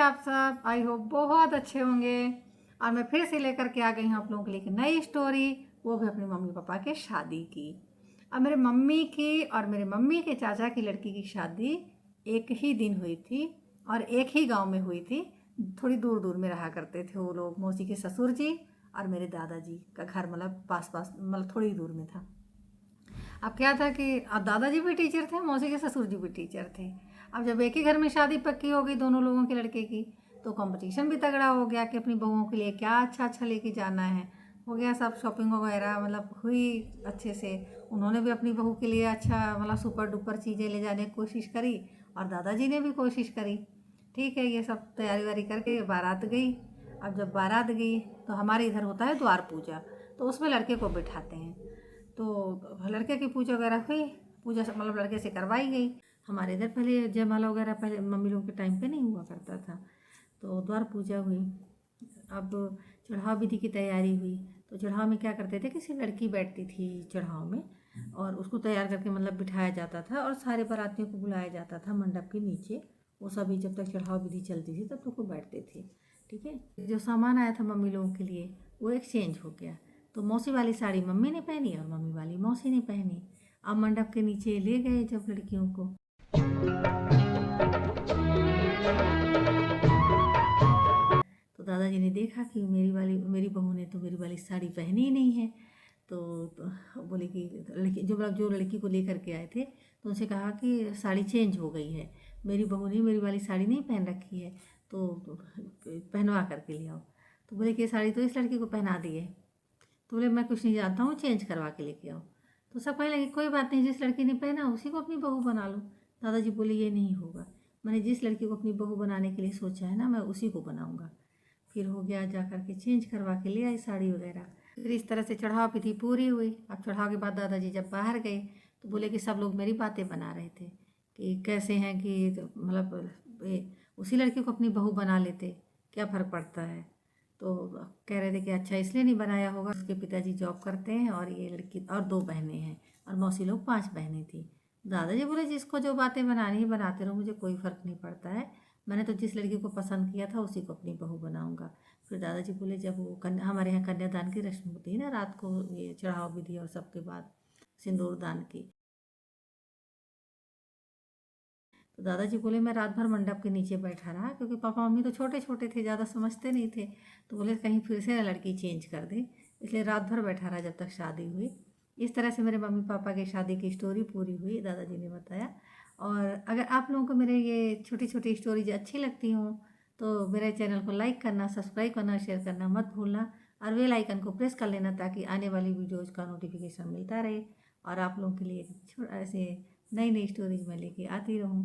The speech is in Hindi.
आप सब? आई होप बहुत अच्छे होंगे। और मैं फिर से लेकर के आ गई हूँ आप लोगों के लिए एक नई स्टोरी, वो भी अपने मम्मी पापा के शादी की। अब मेरे मम्मी की और मेरे मम्मी के चाचा की लड़की की शादी एक ही दिन हुई थी और एक ही गांव में हुई थी। थोड़ी दूर दूर में रहा करते थे वो लोग। मौसी के ससुर जी और मेरे दादाजी का घर मतलब पास पास, मतलब थोड़ी दूर में था। अब क्या था कि अब दादाजी भी टीचर थे, मौसी के ससुर जी भी टीचर थे। अब जब एक ही घर में शादी पक्की हो गई दोनों लोगों के लड़के की, तो कंपटीशन भी तगड़ा हो गया कि अपनी बहुओं के लिए क्या अच्छा अच्छा लेके जाना है। हो गया सब शॉपिंग वगैरह, मतलब हुई अच्छे से। उन्होंने भी अपनी बहू के लिए अच्छा मतलब सुपर डुपर चीज़ें ले जाने की कोशिश करी और दादाजी ने भी कोशिश करी। ठीक है, ये सब तैयारी वारी करके बारात गई। अब जब बारात गई तो हमारे इधर होता है द्वार पूजा, तो उसमें लड़के को बिठाते हैं। तो लड़के की पूजा वगैरह हुई, पूजा मतलब लड़के से करवाई गई। हमारे इधर पहले जयमाला वगैरह पहले मम्मी लोगों के टाइम पे नहीं हुआ करता था। तो द्वार पूजा हुई। अब चढ़ाव विधि की तैयारी हुई। तो चढ़ाव में क्या करते थे कि सिर्फ लड़की बैठती थी चढ़ाव में और उसको तैयार करके मतलब बिठाया जाता था और सारे बारातियों को बुलाया जाता था मंडप के नीचे। वो सभी जब तक चढ़ाव विधि चलती थी तब तक वो बैठते थे। ठीक है, जो सामान आया था मम्मी लोगों के लिए वो एक्सचेंज हो गया। तो मौसी वाली साड़ी मम्मी ने पहनी और मम्मी वाली मौसी ने पहनी। अब मंडप के नीचे ले गए जब लड़कियों को, तो दादाजी ने देखा कि मेरी बहू ने तो मेरी वाली साड़ी पहनी ही नहीं है। तो बोले कि लड़की जो लड़की को लेकर के आए थे तो उनसे कहा कि साड़ी चेंज हो गई है, मेरी बहू ने मेरी वाली साड़ी नहीं पहन रखी है, तो पहनवा करके ले आओ। तो बोले कि ये साड़ी तो इस लड़की को पहना दी है। तो बोले मैं कुछ नहीं जानता हूँ, चेंज करवा के लेके आओ। तो सब कहने लगे कोई बात नहीं, जिस लड़की ने पहना उसी को अपनी बहू बना लो। दादाजी बोले ये नहीं होगा, मैंने जिस लड़की को अपनी बहू बनाने के लिए सोचा है ना, मैं उसी को बनाऊंगा। फिर हो गया, जा कर के चेंज करवा के ले आई साड़ी वगैरह। फिर इस तरह से चढ़ाव विधि पूरी हुई। अब चढ़ाव के बाद दादाजी जब बाहर गए तो बोले कि सब लोग मेरी बातें बना रहे थे कि कैसे हैं कि तो मतलब उसी लड़की को अपनी बहू बना लेते, क्या फ़र्क पड़ता है। तो कह रहे थे कि अच्छा इसलिए नहीं बनाया होगा, उसके पिताजी जॉब करते हैं और ये लड़की और 2 बहनें हैं और मौसी लोग 5 बहनें थी। दादाजी बोले जिसको जो बातें बनानी है बनाते रहो, मुझे कोई फ़र्क नहीं पड़ता है, मैंने तो जिस लड़की को पसंद किया था उसी को अपनी बहू बनाऊंगा। फिर दादाजी बोले जब वो हमारे यहाँ कन्यादान की रस्म होती है ना रात को, ये चढ़ाव विधि और सबके बाद सिंदूर दान की, तो दादाजी बोले मैं रात भर मंडप के नीचे बैठा रहा क्योंकि पापा मम्मी तो छोटे छोटे थे, ज़्यादा समझते नहीं थे। तो बोले कहीं फिर से ना लड़की चेंज कर दे, इसलिए रात भर बैठा रहा जब तक शादी हुई। इस तरह से मेरे मम्मी पापा की शादी की स्टोरी पूरी हुई, दादाजी ने बताया। और अगर आप लोगों को मेरे ये छोटी छोटी स्टोरीज अच्छी लगती हों तो मेरे चैनल को लाइक करना, सब्सक्राइब करना, शेयर करना मत भूलना और बेल आइकन को प्रेस कर लेना ताकि आने वाली वीडियोज़ का नोटिफिकेशन मिलता रहे और आप लोगों के लिए ऐसे नई नई स्टोरीज मैं लेके आती रहूँ।